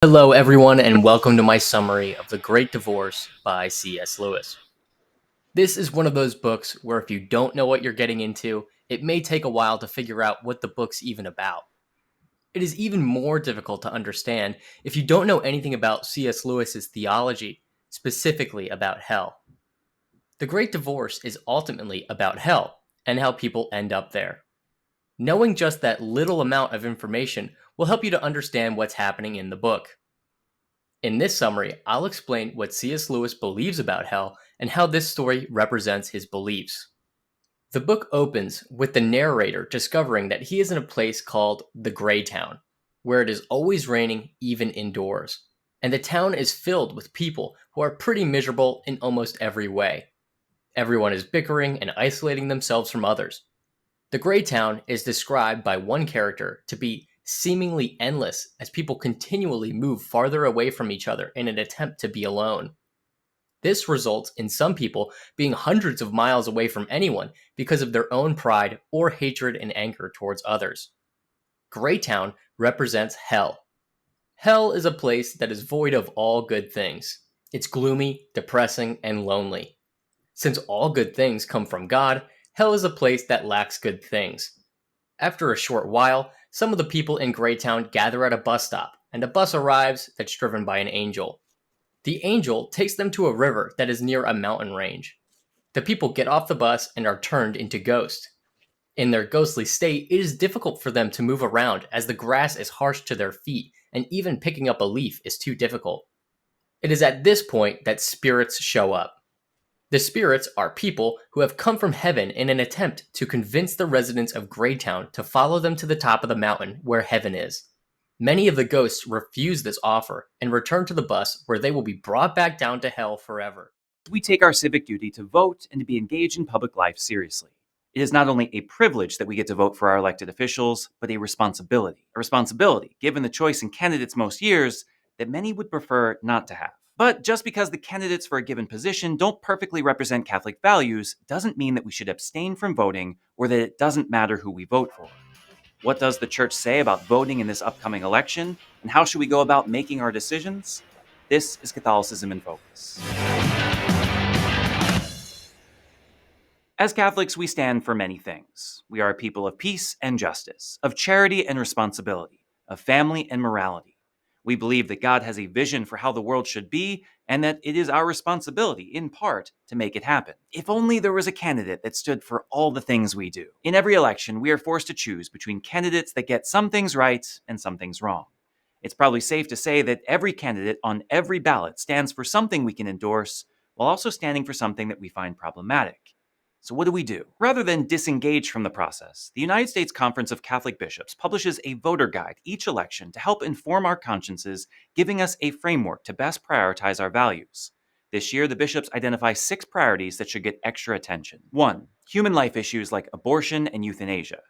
Hello, everyone, and welcome to my summary of The Great Divorce by C.S. Lewis. This is one of those books where if you don't know what you're getting into, it may take a while to figure out what the book's even about. It is even more difficult to understand if you don't know anything about C.S. Lewis's theology, specifically about hell. The Great Divorce is ultimately about hell and how people end up there. Knowing just that little amount of information will help you to understand what's happening in the book. In this summary, I'll explain what C.S. Lewis believes about hell and how this story represents his beliefs. The book opens with the narrator discovering that he is in a place called the Grey Town, where it is always raining even indoors, and the town is filled with people who are pretty miserable in almost every way. Everyone is bickering and isolating themselves from others. The Grey Town is described by one character to be seemingly endless as people continually move farther away from each other in an attempt to be alone. This results in some people being hundreds of miles away from anyone because of their own pride or hatred and anger towards others. Greytown represents hell. Hell is a place that is void of all good things. It's gloomy, depressing, and lonely. Since all good things come from God, hell is a place that lacks good things. After a short while, some of the people in Greytown gather at a bus stop, and a bus arrives that's driven by an angel. The angel takes them to a river that is near a mountain range. The people get off the bus and are turned into ghosts. In their ghostly state, it is difficult for them to move around as the grass is harsh to their feet, and even picking up a leaf is too difficult. It is at this point that spirits show up. The spirits are people who have come from heaven in an attempt to convince the residents of Greytown to follow them to the top of the mountain where heaven is. Many of the ghosts refuse this offer and return to the bus where they will be brought back down to hell forever. We take our civic duty to vote and to be engaged in public life seriously. It is not only a privilege that we get to vote for our elected officials, but a responsibility. A responsibility, given the choice in candidates most years, that many would prefer not to have. But just because the candidates for a given position don't perfectly represent Catholic values doesn't mean that we should abstain from voting or that it doesn't matter who we vote for. What does the church say about voting in this upcoming election, and how should we go about making our decisions? This is Catholicism in Focus. As Catholics, we stand for many things. We are a people of peace and justice, of charity and responsibility, of family and morality. We believe that God has a vision for how the world should be, and that it is our responsibility, in part, to make it happen. If only there was a candidate that stood for all the things we do. In every election, we are forced to choose between candidates that get some things right and some things wrong. It's probably safe to say that every candidate on every ballot stands for something we can endorse, while also standing for something that we find problematic. So what do we do? Rather than disengage from the process, the United States Conference of Catholic Bishops publishes a voter guide each election to help inform our consciences, giving us a framework to best prioritize our values. This year, the bishops identify 6 priorities that should get extra attention. 1. Human life issues like abortion and euthanasia.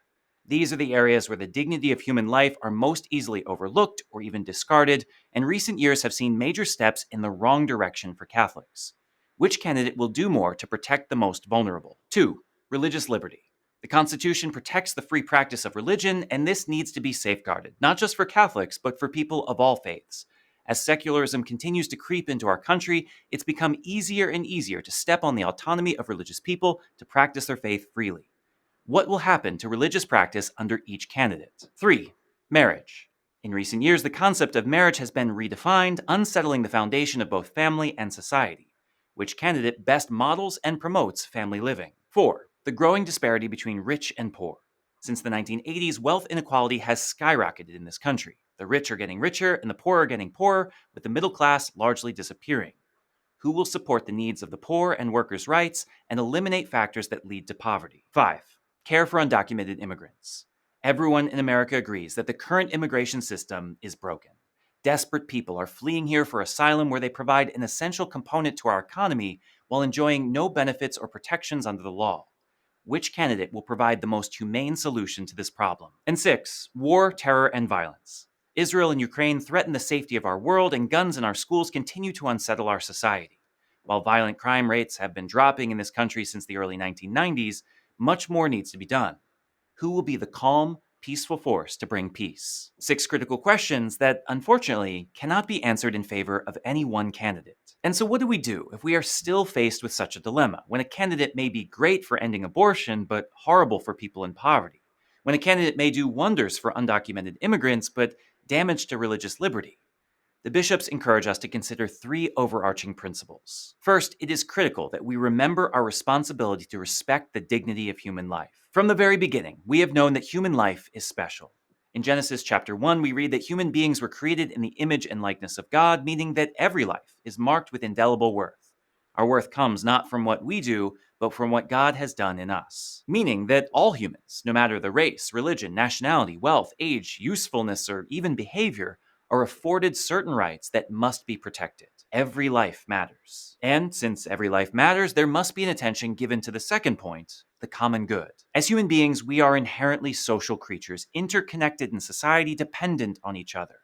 These are the areas where the dignity of human life are most easily overlooked or even discarded, and recent years have seen major steps in the wrong direction for Catholics. Which candidate will do more to protect the most vulnerable? 2. Religious liberty. The Constitution protects the free practice of religion, and this needs to be safeguarded, not just for Catholics, but for people of all faiths. As secularism continues to creep into our country, it's become easier and easier to step on the autonomy of religious people to practice their faith freely. What will happen to religious practice under each candidate? 3. Marriage. In recent years, the concept of marriage has been redefined, unsettling the foundation of both family and society. Which candidate best models and promotes family living? 4. The growing disparity between rich and poor. Since the 1980s, wealth inequality has skyrocketed in this country. The rich are getting richer and the poor are getting poorer, with the middle class largely disappearing. Who will support the needs of the poor and workers' rights and eliminate factors that lead to poverty? 5. Care for undocumented immigrants. Everyone in America agrees that the current immigration system is broken. Desperate people are fleeing here for asylum where they provide an essential component to our economy while enjoying no benefits or protections under the law. Which candidate will provide the most humane solution to this problem? And 6. War, terror, and violence. Israel and Ukraine threaten the safety of our world, and guns in our schools continue to unsettle our society. While violent crime rates have been dropping in this country since the early 1990s, much more needs to be done. Who will be the calm, peaceful force to bring peace. 6 critical questions that, unfortunately, cannot be answered in favor of any one candidate. And so what do we do if we are still faced with such a dilemma, when a candidate may be great for ending abortion, but horrible for people in poverty? When a candidate may do wonders for undocumented immigrants, but damage to religious liberty? The bishops encourage us to consider 3 overarching principles. First, it is critical that we remember our responsibility to respect the dignity of human life. From the very beginning, we have known that human life is special. In Genesis chapter 1, we read that human beings were created in the image and likeness of God, meaning that every life is marked with indelible worth. Our worth comes not from what we do, but from what God has done in us. Meaning that all humans, no matter the race, religion, nationality, wealth, age, usefulness, or even behavior, are afforded certain rights that must be protected. Every life matters. And since every life matters, there must be an attention given to the second point, the common good. As human beings, we are inherently social creatures, interconnected in society, dependent on each other.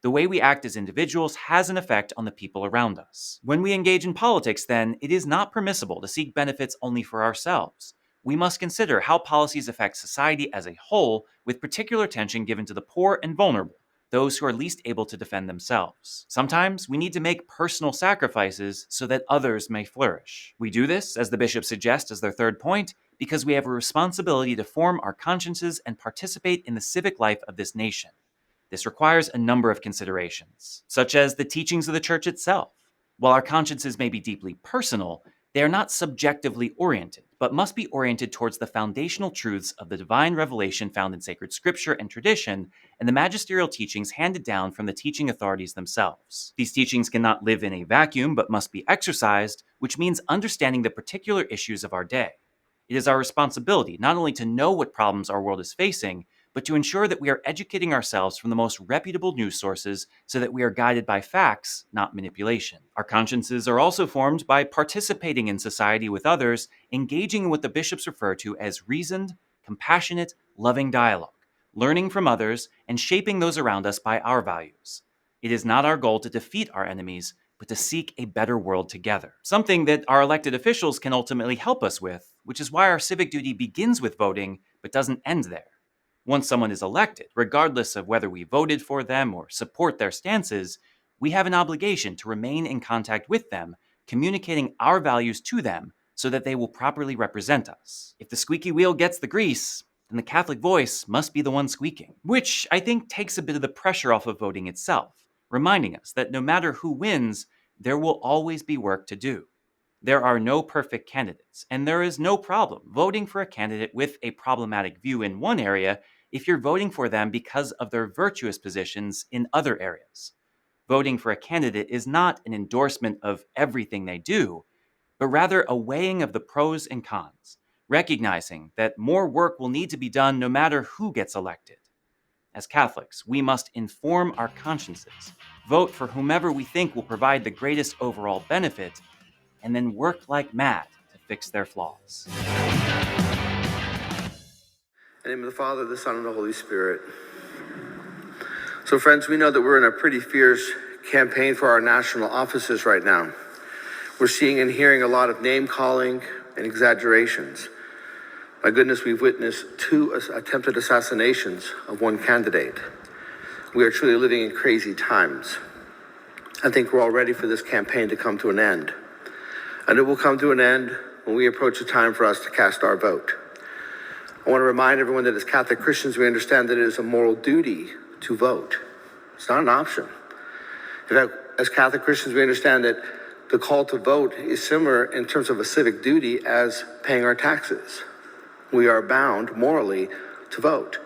The way we act as individuals has an effect on the people around us. When we engage in politics, then, it is not permissible to seek benefits only for ourselves. We must consider how policies affect society as a whole, with particular attention given to the poor and vulnerable, those who are least able to defend themselves. Sometimes we need to make personal sacrifices so that others may flourish. We do this, as the bishops suggest as their third point, because we have a responsibility to form our consciences and participate in the civic life of this nation. This requires a number of considerations, such as the teachings of the Church itself. While our consciences may be deeply personal, they are not subjectively oriented, but must be oriented towards the foundational truths of the divine revelation found in sacred scripture and tradition, and the magisterial teachings handed down from the teaching authorities themselves. These teachings cannot live in a vacuum, but must be exercised, which means understanding the particular issues of our day. It is our responsibility not only to know what problems our world is facing, but to ensure that we are educating ourselves from the most reputable news sources so that we are guided by facts, not manipulation. Our consciences are also formed by participating in society with others, engaging in what the bishops refer to as reasoned, compassionate, loving dialogue, learning from others, and shaping those around us by our values. It is not our goal to defeat our enemies, but to seek a better world together, something that our elected officials can ultimately help us with, which is why our civic duty begins with voting, but doesn't end there. Once someone is elected, regardless of whether we voted for them or support their stances, we have an obligation to remain in contact with them, communicating our values to them so that they will properly represent us. If the squeaky wheel gets the grease, then the Catholic voice must be the one squeaking, which I think takes a bit of the pressure off of voting itself, reminding us that no matter who wins, there will always be work to do. There are no perfect candidates, and there is no problem voting for a candidate with a problematic view in one area if you're voting for them because of their virtuous positions in other areas. Voting for a candidate is not an endorsement of everything they do, but rather a weighing of the pros and cons, recognizing that more work will need to be done no matter who gets elected. As Catholics, we must inform our consciences, vote for whomever we think will provide the greatest overall benefit, and then work like mad to fix their flaws. In the name of the Father, the Son, and the Holy Spirit. So, friends, we know that we're in a pretty fierce campaign for our national offices right now. We're seeing and hearing a lot of name-calling and exaggerations. My goodness, we've witnessed 2 attempted assassinations of one candidate. We are truly living in crazy times. I think we're all ready for this campaign to come to an end. And it will come to an end when we approach the time for us to cast our vote. I want to remind everyone that as Catholic Christians, we understand that it is a moral duty to vote. It's not an option. In fact, as Catholic Christians, we understand that the call to vote is similar in terms of a civic duty as paying our taxes. We are bound morally to vote.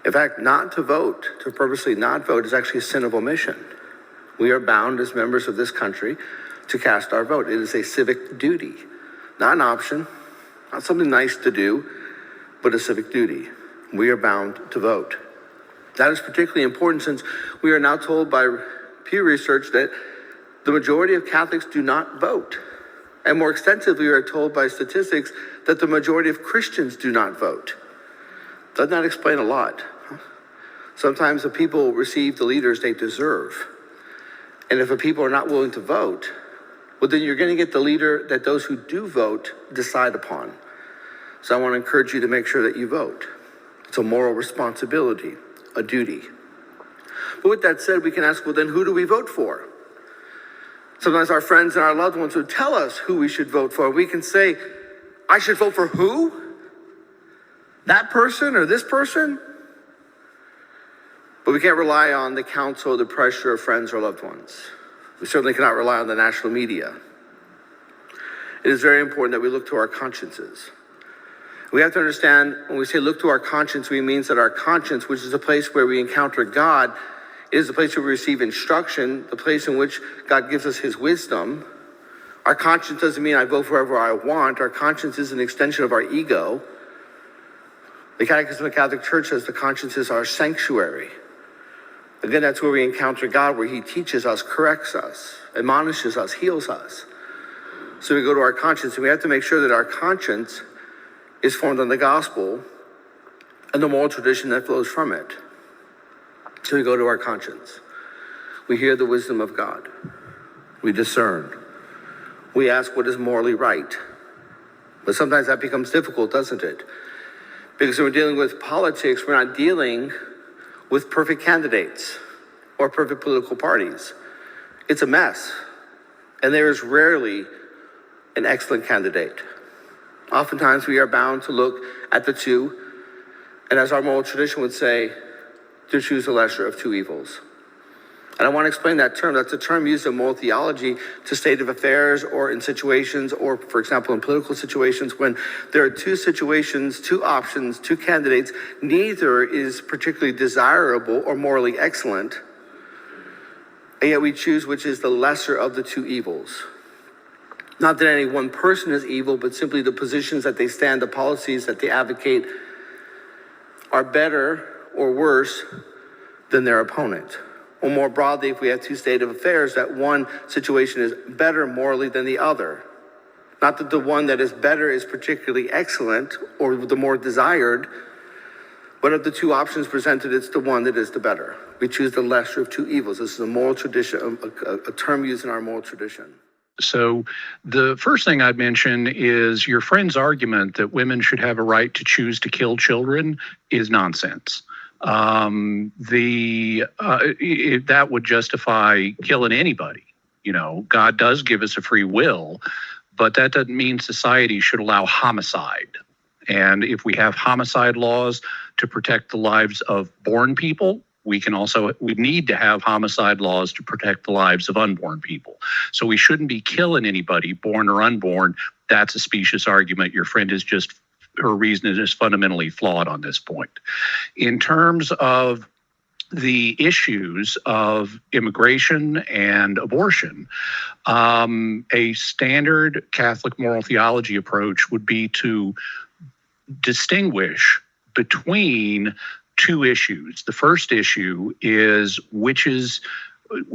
In fact, not to vote, to purposely not vote, is actually a sin of omission. We are bound as members of this country to cast our vote. It is a civic duty, not an option, not something nice to do, but a civic duty. We are bound to vote. That is particularly important since we are now told by Pew Research that the majority of Catholics do not vote. And more extensively, we are told by statistics that the majority of Christians do not vote. Does not explain a lot. Sometimes the people receive the leaders they deserve. And if the people are not willing to vote, well, then you're going to get the leader that those who do vote decide upon. So I want to encourage you to make sure that you vote. It's a moral responsibility, a duty. But with that said, we can ask, well, then who do we vote for? Sometimes our friends and our loved ones would tell us who we should vote for. We can say, I should vote for who? That person or this person? But we can't rely on the counsel or the pressure of friends or loved ones. We certainly cannot rely on the national media. It is very important that we look to our consciences. We have to understand when we say look to our conscience, we mean that our conscience, which is the place where we encounter God, is the place where we receive instruction, the place in which God gives us his wisdom. Our conscience doesn't mean I vote for whoever I want. Our conscience is an extension of our ego. The Catechism of the Catholic Church says the conscience is our sanctuary. Again, that's where we encounter God, where he teaches us, corrects us, admonishes us, heals us. So we go to our conscience, and we have to make sure that our conscience is formed on the gospel and the moral tradition that flows from it. So we go to our conscience. We hear the wisdom of God. We discern. We ask what is morally right. But sometimes that becomes difficult, doesn't it? Because when we're dealing with politics, we're not dealing with perfect candidates or perfect political parties. It's a mess. And there is rarely an excellent candidate. Oftentimes we are bound to look at the two, and as our moral tradition would say, to choose the lesser of two evils. And I want to explain that term. That's a term used in moral theology to state of affairs or in situations, or for example, in political situations, when there are two situations, two options, two candidates, neither is particularly desirable or morally excellent, and yet we choose which is the lesser of the two evils. Not that any one person is evil, but simply the positions that they stand, the policies that they advocate are better or worse than their opponent. Or more broadly, if we have two state of affairs, that one situation is better morally than the other. Not that the one that is better is particularly excellent or the more desired, but of the two options presented, it's the one that is the better. We choose the lesser of two evils. This is a moral tradition, a term used in our moral tradition. So the first thing I'd mention is your friend's argument that women should have a right to choose to kill children is nonsense. That would justify killing anybody. You know, God does give us a free will, but that doesn't mean society should allow homicide. And if we have homicide laws to protect the lives of born people, we need to have homicide laws to protect the lives of unborn people. So we shouldn't be killing anybody, born or unborn. That's a specious argument. Your friend is just, her reason is fundamentally flawed on this point. In terms of the issues of immigration and abortion, a standard Catholic moral theology approach would be to distinguish between two issues. The first issue is which is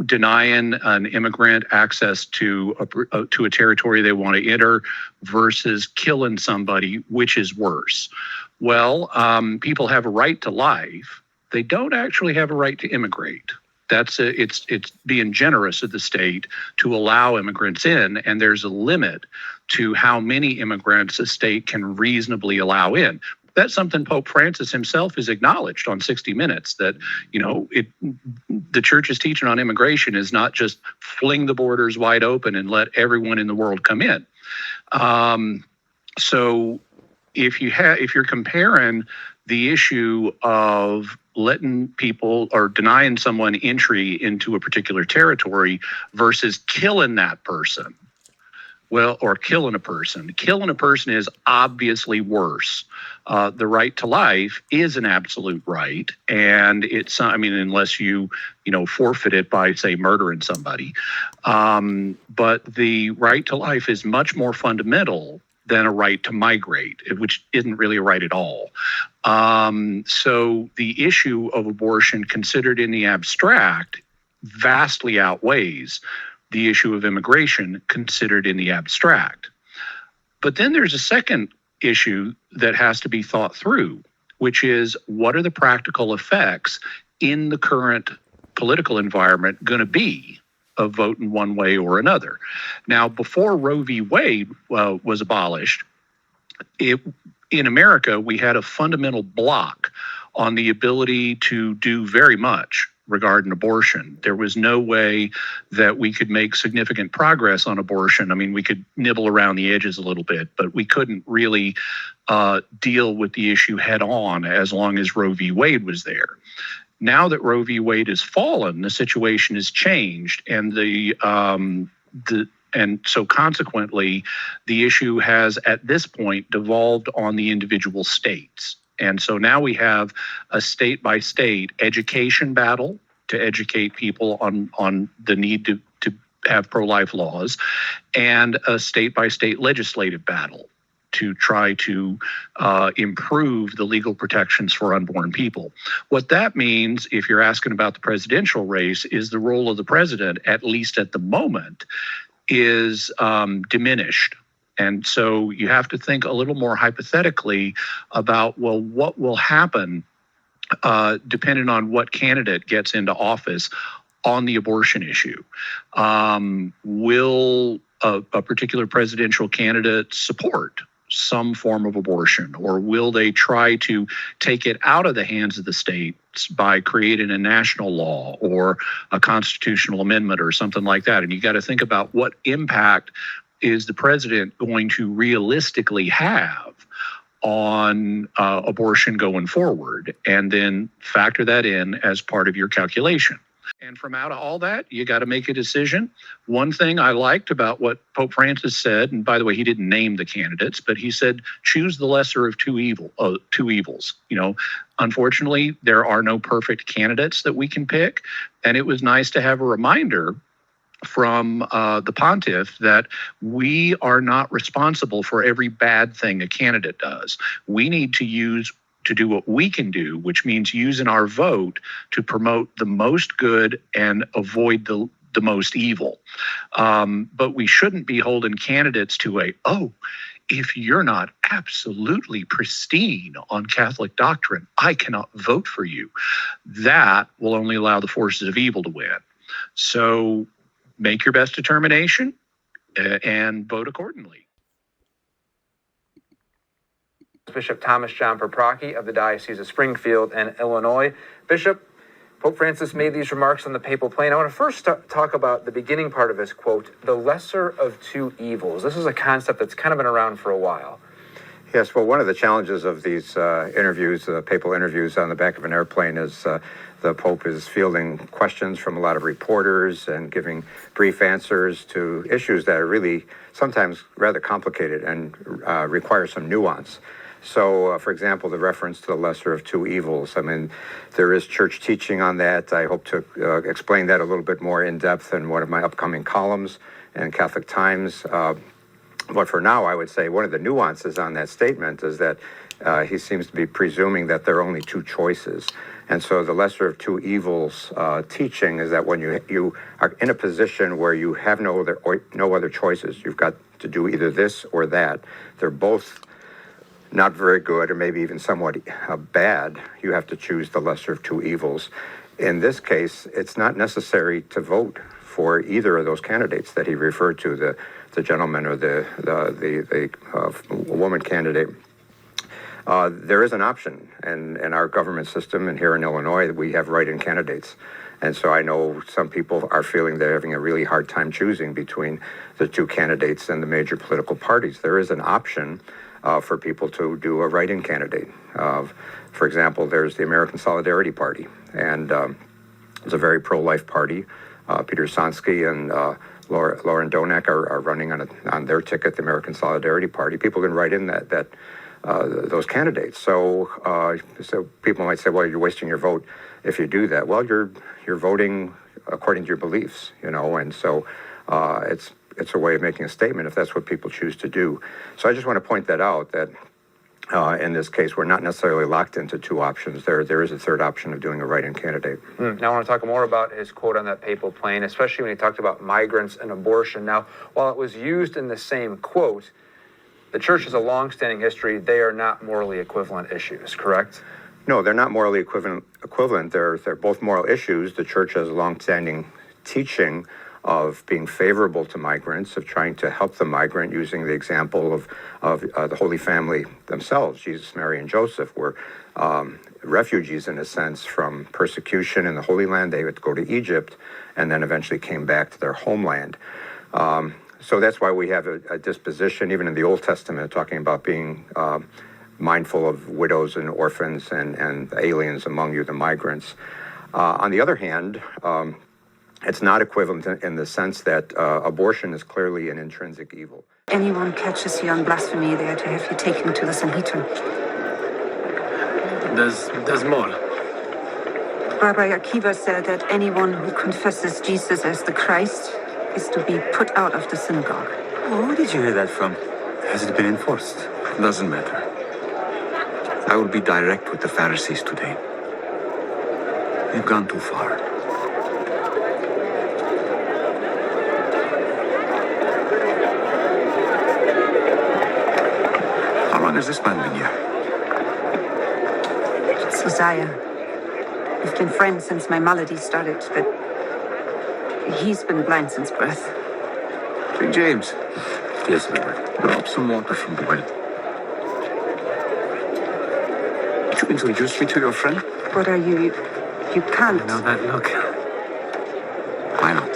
denying an immigrant access to a territory they want to enter versus killing somebody, which is worse. Well, people have a right to life. They don't actually have a right to immigrate. It's being generous of the state to allow immigrants in, and there's a limit to how many immigrants a state can reasonably allow in. That's something Pope Francis himself has acknowledged on 60 Minutes, that, the church's teaching on immigration is not just fling the borders wide open and let everyone in the world come in. So if you're comparing the issue of letting people or denying someone entry into a particular territory versus killing that person, or killing a person. Killing a person is obviously worse. The right to life is an absolute right, and unless you forfeit it by, say, murdering somebody. But the right to life is much more fundamental than a right to migrate, which isn't really a right at all. So the issue of abortion considered in the abstract vastly outweighs the issue of immigration considered in the abstract. But then there's a second issue that has to be thought through, which is what are the practical effects in the current political environment going to be of voting one way or another? Now, before Roe v. Wade was abolished, in America, we had a fundamental block on the ability to do very much regarding abortion. There was no way that we could make significant progress on abortion. I mean, we could nibble around the edges a little bit, but we couldn't really deal with the issue head on as long as Roe v. Wade was there. Now that Roe v. Wade has fallen, the situation has changed, and and so consequently, the issue has at this point devolved on the individual states. And so now we have a state by state education battle to educate people on the need to have pro-life laws, and a state by state legislative battle to try to improve the legal protections for unborn people. What that means, if you're asking about the presidential race, is the role of the president, at least at the moment, is diminished. And so you have to think a little more hypothetically about, well, what will happen depending on what candidate gets into office on the abortion issue. Will a particular presidential candidate support some form of abortion, or will they try to take it out of the hands of the states by creating a national law or a constitutional amendment or something like that? And you got to think about what impact is the president going to realistically have on abortion going forward, and then factor that in as part of your calculation. And from out of all that, you got to make a decision. One thing I liked about what Pope Francis said, and by the way, he didn't name the candidates, but he said, choose the lesser of two evils. You know, unfortunately, there are no perfect candidates that we can pick. And it was nice to have a reminder from the pontiff that we are not responsible for every bad thing a candidate does. We need to do what we can do, which means using our vote to promote the most good and avoid the most evil. But we shouldn't be holding candidates to if you're not absolutely pristine on Catholic doctrine, I cannot vote for you. That will only allow the forces of evil to win. So make your best determination and vote accordingly. Bishop Thomas John Paprocki of the Diocese of Springfield and Illinois. Bishop, Pope Francis made these remarks on the papal plane. I want to first talk about the beginning part of his quote, the lesser of two evils. This is a concept that's kind of been around for a while. Yes, well, one of the challenges of these interviews, papal interviews on the back of an airplane, is the Pope is fielding questions from a lot of reporters and giving brief answers to issues that are really sometimes rather complicated and require some nuance. So, for example, the reference to the lesser of two evils, I mean, there is church teaching on that. I hope to explain that a little bit more in depth in one of my upcoming columns in Catholic Times. But for now, I would say one of the nuances on that statement is that he seems to be presuming that there are only two choices. And so the lesser of two evils teaching is that when you are in a position where you have no other choices, you've got to do either this or that. They're both not very good or maybe even somewhat bad. You have to choose the lesser of two evils. In this case, it's not necessary to vote for either of those candidates that he referred to, the gentleman or the woman candidate. There is an option, and in our government system, and here in Illinois, we have write-in candidates. And so I know some people are feeling they're having a really hard time choosing between the two candidates and the major political parties. There is an option for people to do a write-in candidate. For example, there's the American Solidarity Party, and it's a very pro-life party. Peter Sonsky and Lauren Donak are running on their ticket, the American Solidarity Party. People can write in those candidates. So people might say, well, you're wasting your vote if you do that. Well, you're voting according to your beliefs, and so it's a way of making a statement if that's what people choose to do. So I just want to point that out, that in this case, we're not necessarily locked into two options. There is a third option of doing a write-in candidate. Now I want to talk more about his quote on that papal plane, especially when he talked about migrants and abortion. Now, while it was used in the same quote, the church has a long-standing history. They are not morally equivalent issues, correct? No, they're not morally equivalent. They're both moral issues. The church has a long-standing teaching of being favorable to migrants, of trying to help the migrant, using the example of the Holy Family themselves. Jesus, Mary, and Joseph were refugees, in a sense, from persecution in the Holy Land. They would go to Egypt and then eventually came back to their homeland. So that's why we have a disposition, even in the Old Testament, talking about being mindful of widows and orphans and the aliens among you, the migrants. On the other hand, it's not equivalent in the sense that abortion is clearly an intrinsic evil. Anyone catches you on blasphemy, they are to have you taken to the Sanhedrin. There's more. Rabbi Akiva said that anyone who confesses Jesus as the Christ is to be put out of the synagogue. Oh, where did you hear that from? Has it been enforced? Doesn't matter. I will be direct with the Pharisees today. You've gone too far. How long has this man been here? It's Uzziah. We've been friends since my malady started, but he's been blind since birth. King James. Yes, Lord. Drop some water from the well. Would you introduce me to your friend? What are you? You can't. I know that look. Why not?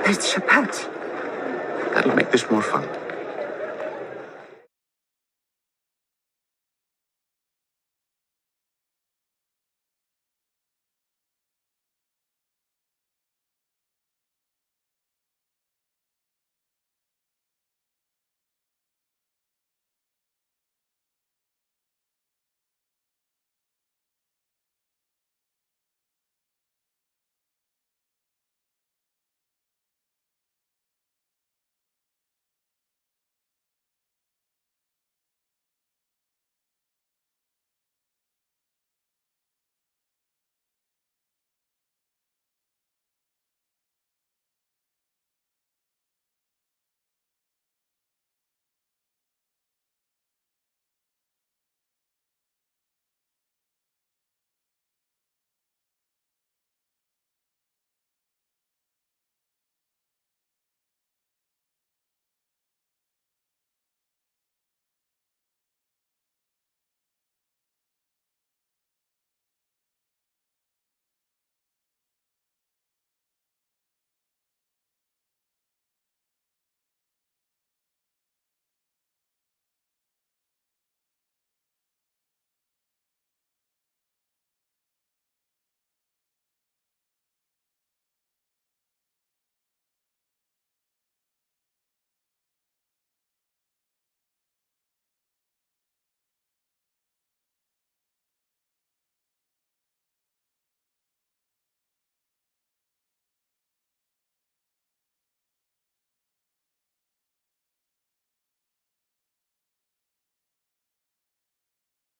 It's Shabbat. That'll make this more fun.